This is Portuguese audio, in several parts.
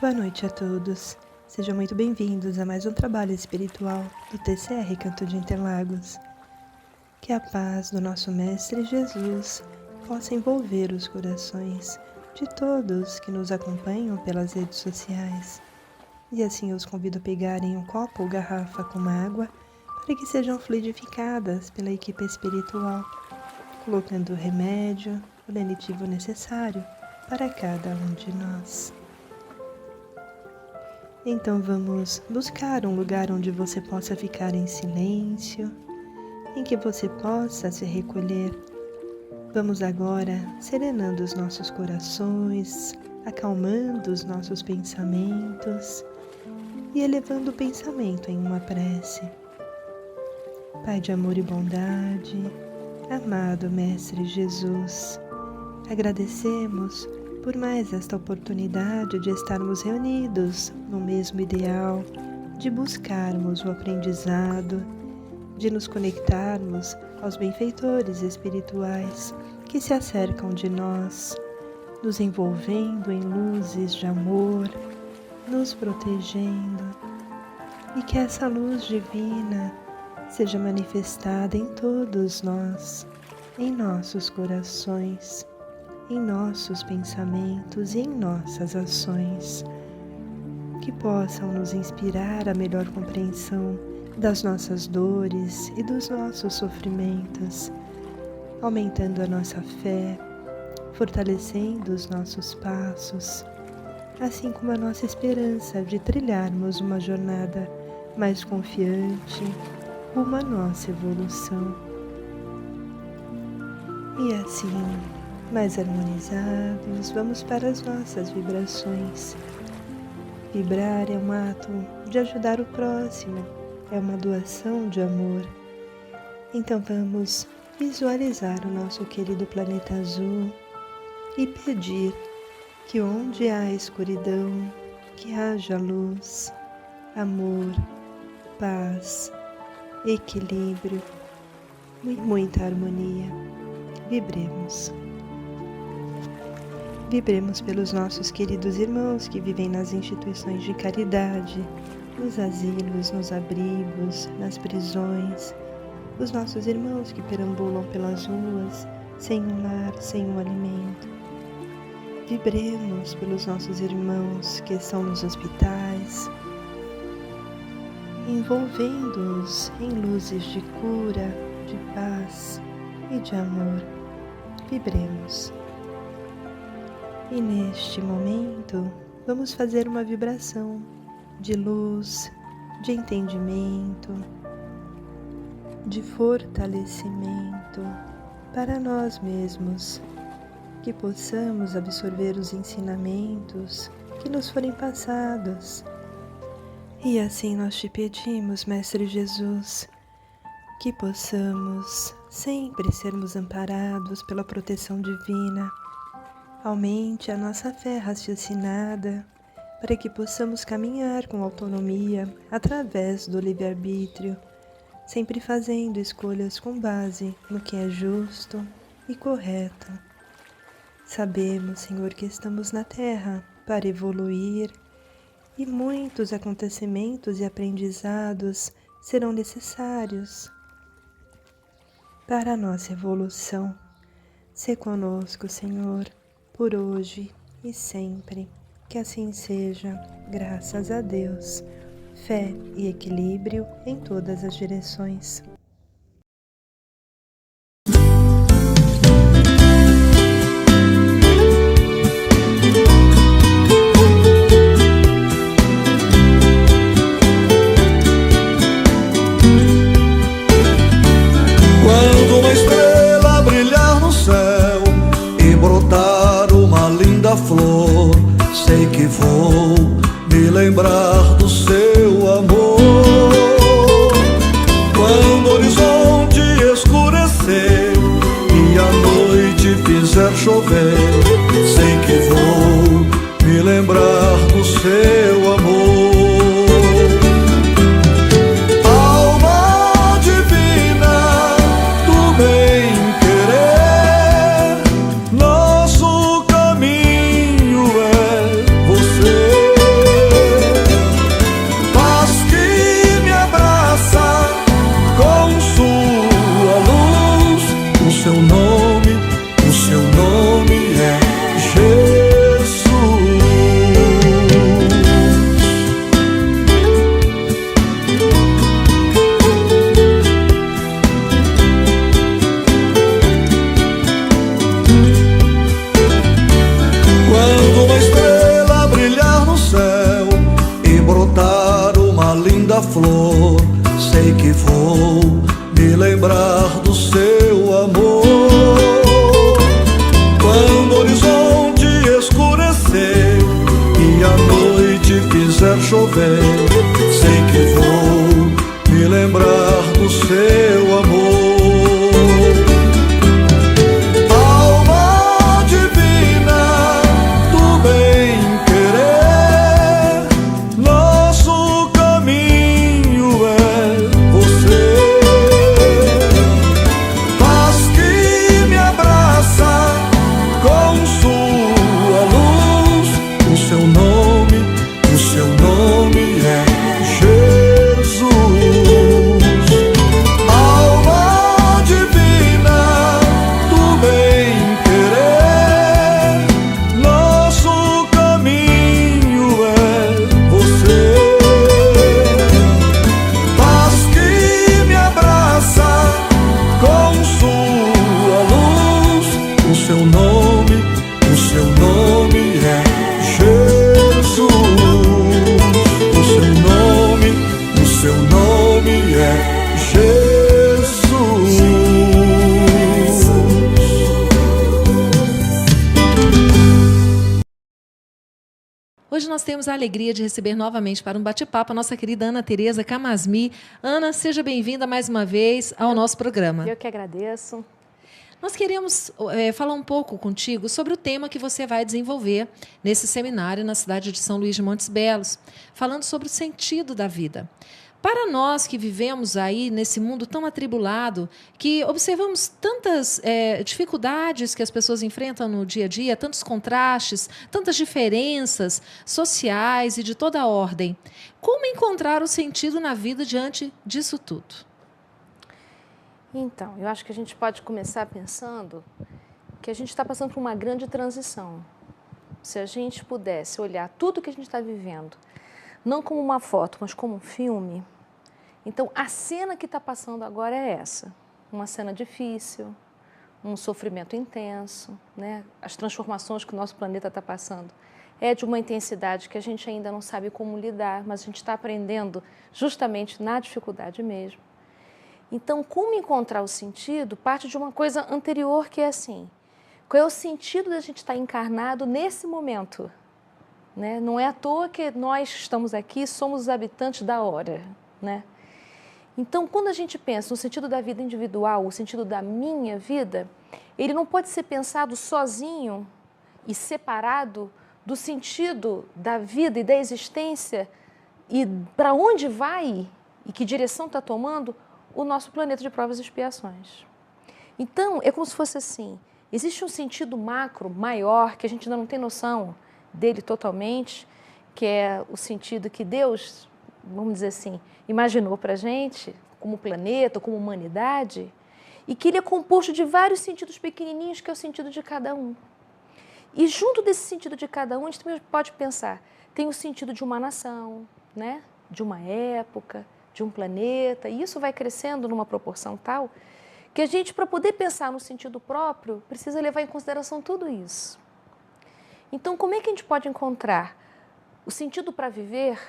Boa noite a todos. Sejam muito bem-vindos a mais um trabalho espiritual do TCR Canto de Interlagos. Que a paz do nosso Mestre Jesus possa envolver os corações de todos que nos acompanham pelas redes sociais. E assim eu os convido a pegarem um copo ou garrafa com água para que sejam fluidificadas pela equipe espiritual, colocando o remédio, o lenitivo necessário para cada um de nós. Então vamos buscar um lugar onde você possa ficar em silêncio, em que você possa se recolher. Vamos agora serenando os nossos corações, acalmando os nossos pensamentos e elevando o pensamento em uma prece. Pai de amor e bondade, amado Mestre Jesus, agradecemos por mais esta oportunidade de estarmos reunidos no mesmo ideal, de buscarmos o aprendizado, de nos conectarmos aos benfeitores espirituais que se acercam de nós, nos envolvendo em luzes de amor, nos protegendo, e que essa luz divina seja manifestada em todos nós, em nossos corações, em nossos pensamentos e em nossas ações, que possam nos inspirar a melhor compreensão das nossas dores e dos nossos sofrimentos, aumentando a nossa fé, fortalecendo os nossos passos, assim como a nossa esperança de trilharmos uma jornada mais confiante rumo à nossa evolução. E assim, mais harmonizados, vamos para as nossas vibrações. Vibrar é um ato de ajudar o próximo, é uma doação de amor. Então vamos visualizar o nosso querido planeta azul e pedir que onde há escuridão, que haja luz, amor, paz, equilíbrio e muita harmonia. Vibremos. Vibremos pelos nossos queridos irmãos que vivem nas instituições de caridade, nos asilos, nos abrigos, nas prisões, os nossos irmãos que perambulam pelas ruas, sem um lar, sem um alimento. Vibremos pelos nossos irmãos que estão nos hospitais, envolvendo-os em luzes de cura, de paz e de amor. Vibremos. E neste momento, vamos fazer uma vibração de luz, de entendimento, de fortalecimento para nós mesmos, que possamos absorver os ensinamentos que nos forem passados. E assim nós te pedimos, Mestre Jesus, que possamos sempre sermos amparados pela proteção divina. Aumente a nossa fé raciocinada para que possamos caminhar com autonomia através do livre-arbítrio, sempre fazendo escolhas com base no que é justo e correto. Sabemos, Senhor, que estamos na Terra para evoluir e muitos acontecimentos e aprendizados serão necessários para a nossa evolução. Sê conosco, Senhor, por hoje e sempre. Que assim seja, graças a Deus. Fé e equilíbrio em todas as direções. Quando uma estrela brilhar no céu e brotar uma linda flor, sei que vou me lembrar do seu amor. Quando o horizonte escurecer e a noite fizer chover, sei que vou me lembrar do seu amor. Alma divina do bem-querer, nosso caminho é você. sei que vou me lembrar do seu amor. Quando o horizonte escurecer e a noite fizer chover, sei que vou me lembrar do seu amor. Alma divina do bem-querer, nosso caminho é você. Paz que me abraça com sua luz, o seu nome é Jesus. Alma divina do bem-querer, nosso caminho é você. Paz que me abraça com sua luz, o seu nome é Jesus. O seu nome é Jesus. Hoje nós temos a alegria de receber novamente para um bate-papo a nossa querida Ana Tereza Camasmi. Ana, seja bem-vinda mais uma vez ao nosso programa. Eu que agradeço. Nós queremos falar um pouco contigo sobre o tema que você vai desenvolver nesse seminário na cidade de São Luís de Montes Belos, falando sobre o sentido da vida. Para nós que vivemos aí nesse mundo tão atribulado, que observamos tantas dificuldades que as pessoas enfrentam no dia a dia, tantos contrastes, tantas diferenças sociais e de toda a ordem, como encontrar o sentido na vida diante disso tudo? Então, eu acho que a gente pode começar pensando que a gente está passando por uma grande transição. Se a gente pudesse olhar tudo que a gente está vivendo, não como uma foto, mas como um filme, então a cena que está passando agora é essa. Uma cena difícil, um sofrimento intenso, né? As transformações que o nosso planeta está passando é de uma intensidade que a gente ainda não sabe como lidar, mas a gente está aprendendo justamente na dificuldade mesmo. Então, como encontrar o sentido parte de uma coisa anterior, que é assim: qual é o sentido da gente estar encarnado nesse momento? Né? Não é à toa que nós estamos aqui, somos os habitantes da hora. Né? Então, quando a gente pensa no sentido da vida individual, o sentido da minha vida, ele não pode ser pensado sozinho e separado do sentido da vida e da existência e para onde vai e que direção está tomando o nosso planeta de provas e expiações. Então, é como se fosse assim: existe um sentido macro, maior, que a gente ainda não tem noção dele totalmente, que é o sentido que Deus, vamos dizer assim, imaginou para a gente, como planeta, como humanidade, e que ele é composto de vários sentidos pequenininhos, que é o sentido de cada um. E junto desse sentido de cada um, a gente também pode pensar, tem o sentido de uma nação, né? De uma época, de um planeta, e isso vai crescendo numa proporção tal que a gente, para poder pensar no sentido próprio, precisa levar em consideração tudo isso. Então, como é que a gente pode encontrar o sentido para viver,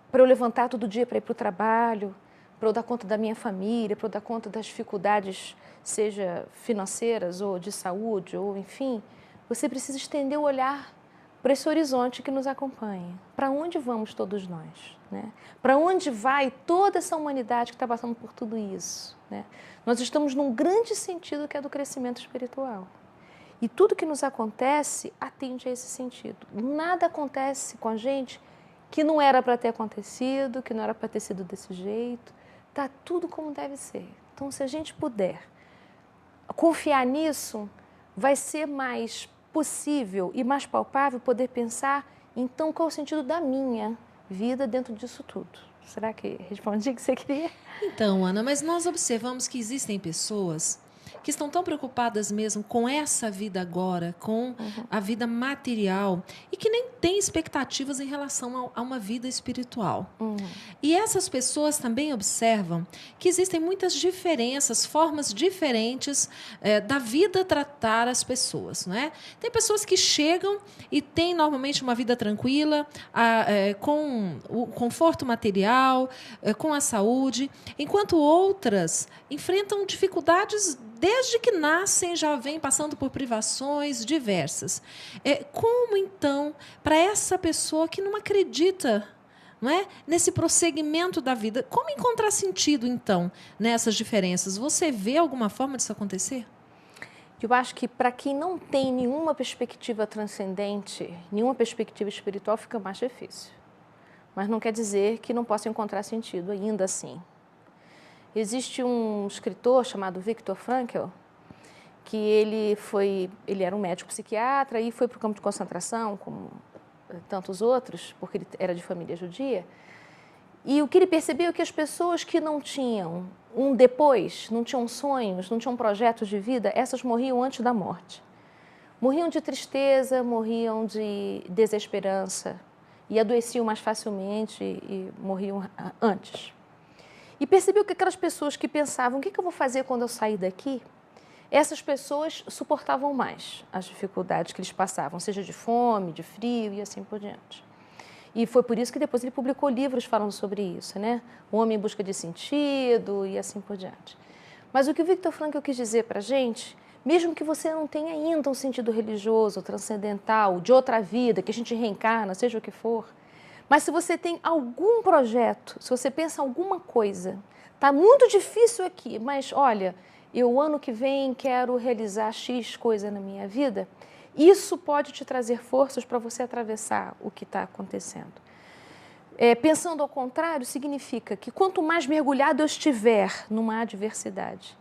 para eu levantar todo dia para ir para o trabalho, para eu dar conta da minha família, para eu dar conta das dificuldades, seja financeiras ou de saúde, ou enfim, você precisa estender o olhar para esse horizonte que nos acompanha. Para onde vamos todos nós? Né? Para onde vai toda essa humanidade que está passando por tudo isso? Né? Nós estamos num grande sentido que é do crescimento espiritual. E tudo que nos acontece atende a esse sentido. Nada acontece com a gente que não era para ter acontecido, que não era para ter sido desse jeito. Está tudo como deve ser. Então, se a gente puder confiar nisso, vai ser mais possível e mais palpável poder pensar, então, qual é o sentido da minha vida dentro disso tudo. Será que respondi o que você queria? Então, Ana, mas nós observamos que existem pessoas que estão tão preocupadas mesmo com essa vida agora, com a vida material, e que nem têm expectativas em relação a uma vida espiritual. E essas pessoas também observam que existem muitas diferenças, formas diferentes da vida tratar as pessoas, não é? Tem pessoas que chegam e têm normalmente uma vida tranquila, com o conforto material, com a saúde, enquanto outras enfrentam dificuldades desde que nascem, já vêm passando por privações diversas. Como, então, para essa pessoa que não acredita, não é, nesse prosseguimento da vida, como encontrar sentido, então, nessas diferenças? Você vê alguma forma disso acontecer? Eu acho que para quem não tem nenhuma perspectiva transcendente, nenhuma perspectiva espiritual, fica mais difícil. Mas não quer dizer que não possa encontrar sentido ainda assim. Existe um escritor chamado Viktor Frankl, que ele era um médico psiquiatra e foi para o campo de concentração, como tantos outros, porque ele era de família judia. E o que ele percebeu é que as pessoas que não tinham um depois, não tinham sonhos, não tinham projetos de vida, essas morriam antes da morte. Morriam de tristeza, morriam de desesperança e adoeciam mais facilmente e morriam antes. E percebeu que aquelas pessoas que pensavam, o que eu vou fazer quando eu sair daqui? Essas pessoas suportavam mais as dificuldades que eles passavam, seja de fome, de frio e assim por diante. E foi por isso que depois ele publicou livros falando sobre isso, né? O Homem em Busca de Sentido e assim por diante. Mas o que o Viktor Frankl quis dizer para a gente, mesmo que você não tenha ainda um sentido religioso, transcendental, de outra vida, que a gente reencarna, seja o que for, mas se você tem algum projeto, se você pensa alguma coisa, está muito difícil aqui, mas olha, eu ano que vem quero realizar X coisa na minha vida, isso pode te trazer forças para você atravessar o que está acontecendo. Pensando ao contrário, significa que quanto mais mergulhado eu estiver numa adversidade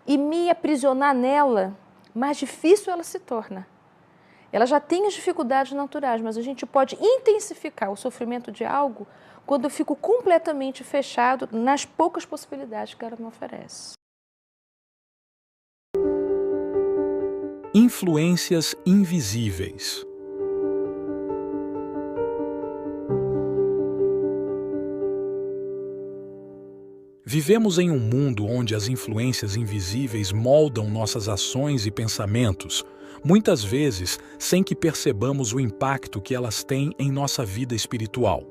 e me aprisionar nela, mais difícil ela se torna. Ela já tem as dificuldades naturais, mas a gente pode intensificar o sofrimento de algo quando eu fico completamente fechado nas poucas possibilidades que ela me oferece. Influências invisíveis. Vivemos em um mundo onde as influências invisíveis moldam nossas ações e pensamentos, muitas vezes sem que percebamos o impacto que elas têm em nossa vida espiritual.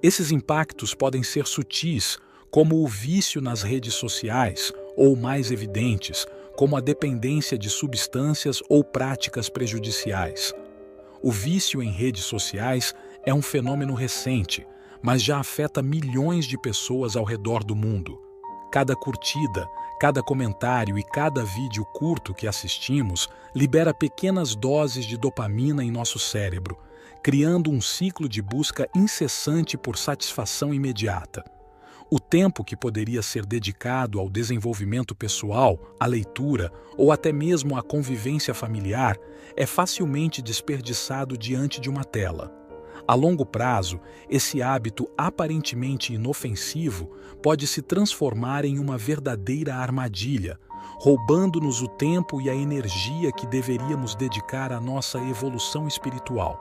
Esses impactos podem ser sutis, como o vício nas redes sociais, ou mais evidentes, como a dependência de substâncias ou práticas prejudiciais. O vício em redes sociais é um fenômeno recente, mas já afeta milhões de pessoas ao redor do mundo. Cada curtida, cada comentário e cada vídeo curto que assistimos libera pequenas doses de dopamina em nosso cérebro, criando um ciclo de busca incessante por satisfação imediata. O tempo que poderia ser dedicado ao desenvolvimento pessoal, à leitura ou até mesmo à convivência familiar é facilmente desperdiçado diante de uma tela. A longo prazo, esse hábito aparentemente inofensivo pode se transformar em uma verdadeira armadilha, roubando-nos o tempo e a energia que deveríamos dedicar à nossa evolução espiritual.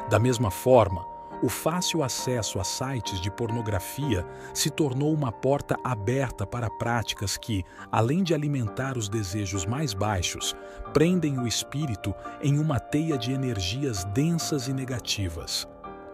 Da mesma forma, o fácil acesso a sites de pornografia se tornou uma porta aberta para práticas que, além de alimentar os desejos mais baixos, prendem o espírito em uma teia de energias densas e negativas.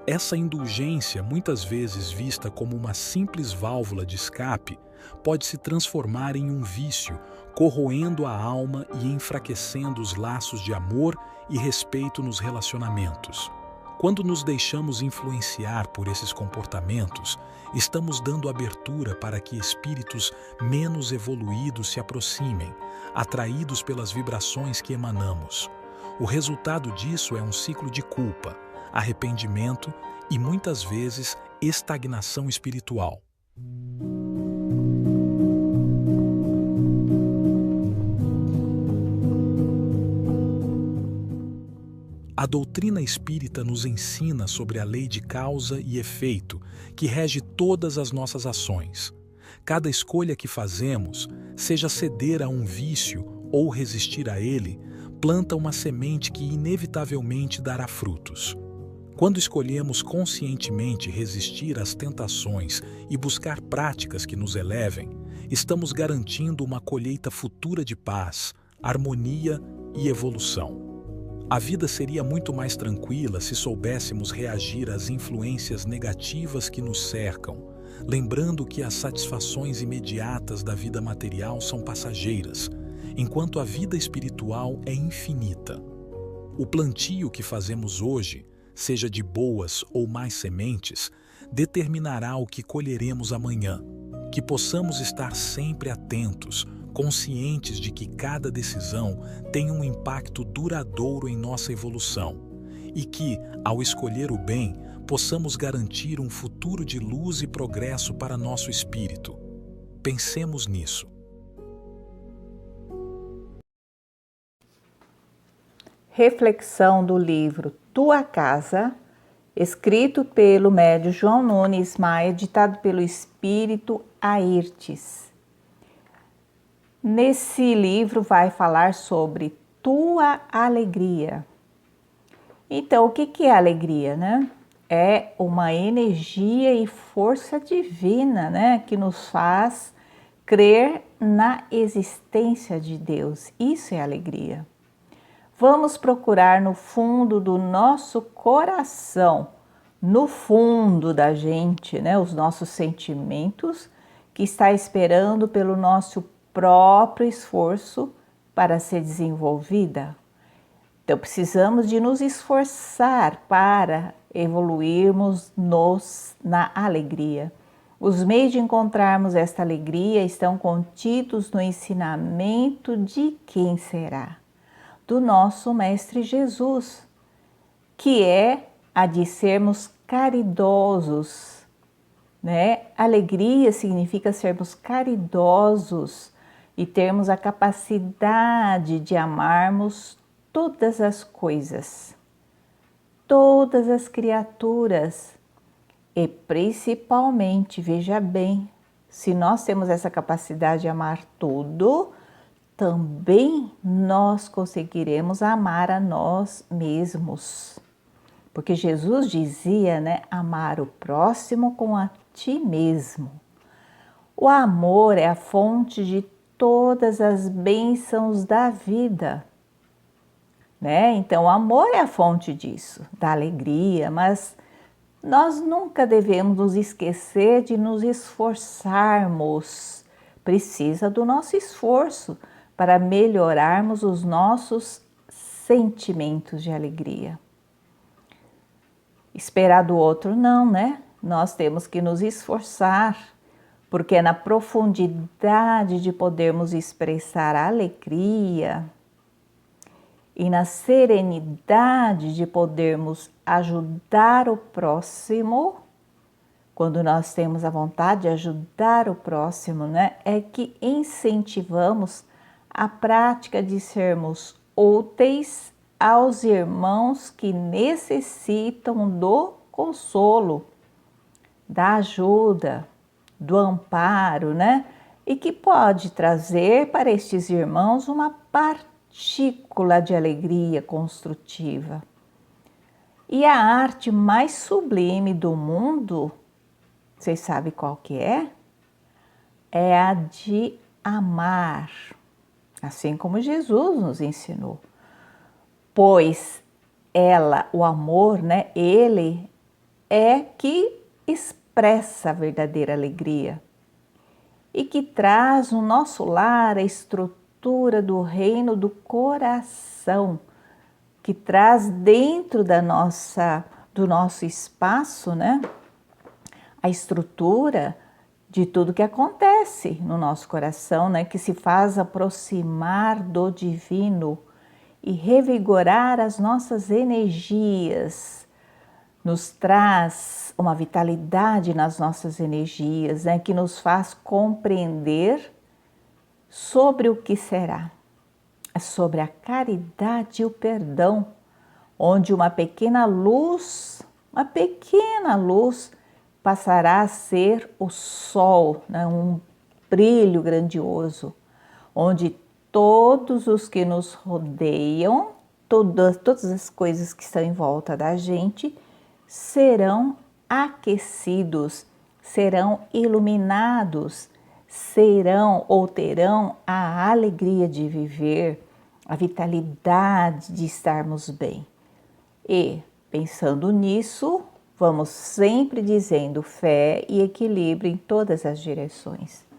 Essa indulgência, muitas vezes vista como uma simples válvula de escape, pode se transformar em um vício, corroendo a alma e enfraquecendo os laços de amor e respeito nos relacionamentos. Quando nos deixamos influenciar por esses comportamentos, estamos dando abertura para que espíritos menos evoluídos se aproximem, atraídos pelas vibrações que emanamos. O resultado disso é um ciclo de culpa, arrependimento e, muitas vezes, estagnação espiritual. A doutrina espírita nos ensina sobre a lei de causa e efeito que rege todas as nossas ações. Cada escolha que fazemos, seja ceder a um vício ou resistir a ele, planta uma semente que inevitavelmente dará frutos. Quando escolhemos conscientemente resistir às tentações e buscar práticas que nos elevem, estamos garantindo uma colheita futura de paz, harmonia e evolução. A vida seria muito mais tranquila se soubéssemos reagir às influências negativas que nos cercam, lembrando que as satisfações imediatas da vida material são passageiras, enquanto a vida espiritual é infinita. O plantio que fazemos hoje, seja de boas ou más sementes, determinará o que colheremos amanhã. Que possamos estar sempre atentos, conscientes de que cada decisão tem um impacto duradouro em nossa evolução e que, ao escolher o bem, possamos garantir um futuro de luz e progresso para nosso espírito. Pensemos nisso. Reflexão do livro Tua Casa, escrito pelo médium João Nunes Maia, ditado pelo espírito Airtes. Nesse livro vai falar sobre tua alegria. Então, o que é alegria, né? É uma energia e força divina, né? Que nos faz crer na existência de Deus. Isso é alegria. Vamos procurar no fundo do nosso coração, no fundo da gente, né, os nossos sentimentos, que está esperando pelo nosso próprio esforço para ser desenvolvida. Então, precisamos de nos esforçar para evoluirmos na alegria. Os meios de encontrarmos esta alegria estão contidos no ensinamento de quem será? Do nosso Mestre Jesus, que é a de sermos caridosos, né? Alegria significa sermos caridosos e termos a capacidade de amarmos todas as coisas, todas as criaturas e principalmente, veja bem, se nós temos essa capacidade de amar tudo, também nós conseguiremos amar a nós mesmos. Porque Jesus dizia, né, amar o próximo como a ti mesmo. O amor é a fonte de todas as bênçãos da vida, né? Então, o amor é a fonte disso, da alegria, mas nós nunca devemos nos esquecer de nos esforçarmos. Precisa do nosso esforço para melhorarmos os nossos sentimentos de alegria. Esperar do outro não, né? Nós temos que nos esforçar, porque é na profundidade de podermos expressar a alegria e na serenidade de podermos ajudar o próximo, quando nós temos a vontade de ajudar o próximo, né? É que incentivamos a prática de sermos úteis aos irmãos que necessitam do consolo, da ajuda, do amparo, né? E que pode trazer para estes irmãos uma partícula de alegria construtiva. E a arte mais sublime do mundo, vocês sabem qual que é? É a de amar. Assim como Jesus nos ensinou, pois o amor, né, ele é que expressa a verdadeira alegria e que traz no nosso lar a estrutura do reino do coração, que traz dentro do nosso espaço, né, a estrutura de tudo que acontece no nosso coração, né, que se faz aproximar do divino e revigorar as nossas energias, nos traz uma vitalidade nas nossas energias, né, que nos faz compreender sobre o que será, sobre a caridade e o perdão, onde uma pequena luz passará a ser o sol, né? Um brilho grandioso, onde todos os que nos rodeiam, todas as coisas que estão em volta da gente, serão aquecidos, serão iluminados, serão ou terão a alegria de viver, a vitalidade de estarmos bem. E, pensando nisso, vamos sempre dizendo fé e equilíbrio em todas as direções.